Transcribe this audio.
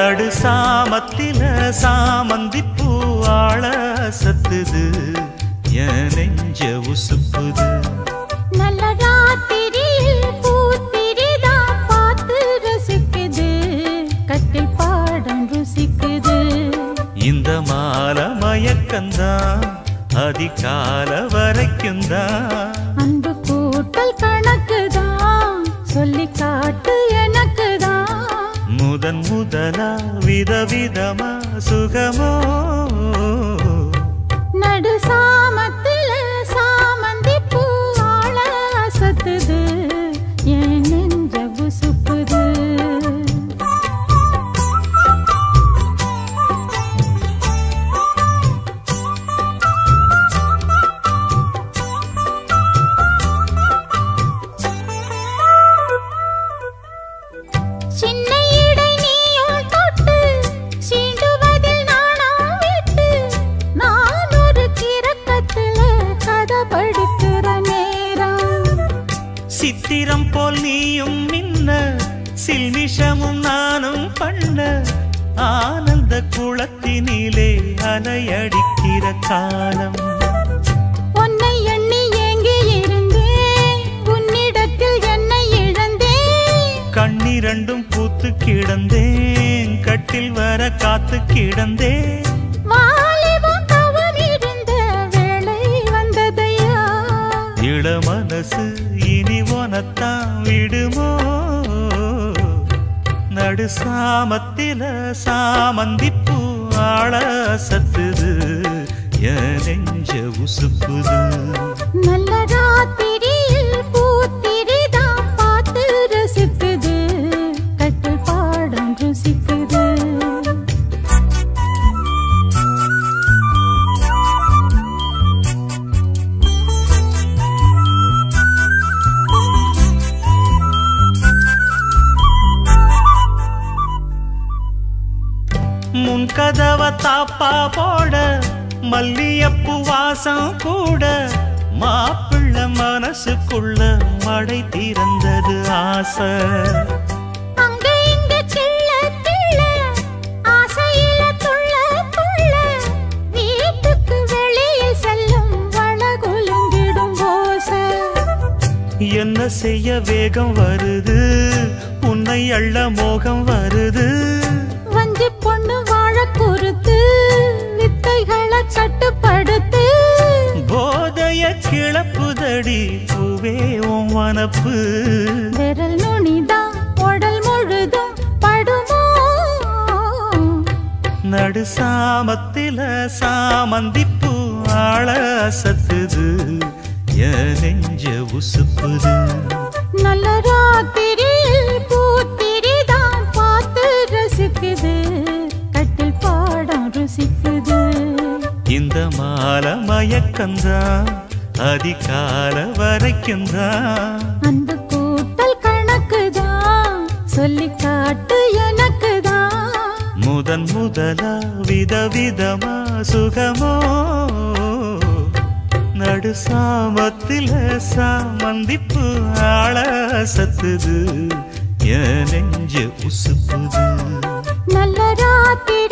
நடு சாமத்தில சாமந்தி பூவாழ சத்துது என் நெஞ்ச உசுப்புது நல்ல ராத்திரியில் பூத்திரிதான் பார்த்து ரசிக்குது கட்டில் பாடம் ருசிக்குது இந்த மாலை மயக்கந்தான் அதிகால வரைக்கும் தான் அன்பு கூட்டல் கணக்குதான் சொல்லி காட்டு எனக்குதான் முதன் முதலா விதவிதமா சுகமோ நடு சாமத்தில சாமந்தி பூவாழ அசத்துது என் நெஞ்ச உசுப்புது சின்ன இடை நீயும் தொட்டு சீண்டுவதில் நாணம் விட்டு நான் ஒரு கிறக்கத்துல கதை படிக்கிற நேரம் சித்திரம் போல் நீயும் மின்ன சில்மிஷமும் நானும் பண்ண ஆனந்த குளத்தினிலே அலையடிக்கிற காலம் உன்னை எண்ணி ஏங்கி இருந்தேன் உன்னிடத்தில் என்னை இழந்தேன் கண்ணிரண்டும் பூத்து கிடந்தேன் கட்டில் வர காத்து கிடந்தேன் வாலிபம் தவம் இருந்த வேளை வந்ததையா இள மனசு இனி உனத்தான் விடுமோ நடு சாமத்தில சாமந்தி பூவாழ சத்துது என் நெஞ்ச உசுப்புது நல்ல ராத்திரியில் பூத்திரிதான் பார்த்து ரசிக்குது கட்டில் பாடம் ருசிக்குது முன் கதவ தாப்பா போட மல்லியப்பூ வாசம் கூட மாப்பிள்ள மனசுக்குள்ள மடை திறந்தது ஆசை அங்க இங்க கிள்ள கிள்ள ஆசையில துள்ள துள்ள வீட்டுக்கு வெளியே செல்லும் வளகுலுங்கிடும் ஓசை என்ன செய்ய வேகம் வருது உன்னை அள்ள மோகம் வருது வஞ்சி பொண்ணு வாழ குறுத்து வித்தைகளை கட்டுப்படுத்து போதைய கிளப்புதடி பூவே உன் வனப்பு விரல் நுனிதான் உடல் முழுதும் படுமோ நடு சாமத்தில சாமந்தி பூவாழ சத்துது என் நெஞ்ச உசுப்புது நல்ல ராத்திரியில் பூத்திரிதான் பார்த்து ரசிக்குது கட்டில் பாடம் ருசிக்குது இந்த மாலை மயக்கந்தான் அதிகால வரைக்கும் தான் அன்பு கூட்டல் கணக்குதான் சொல்லி காட்டு எனக்குதான் முதன் முதலா விதவிதமா சுகமோ நடு சாமத்தில சாமந்திப்பு ஆள சத்துது என் நெஞ்ச உசுப்புது நல்ல ராத்திரி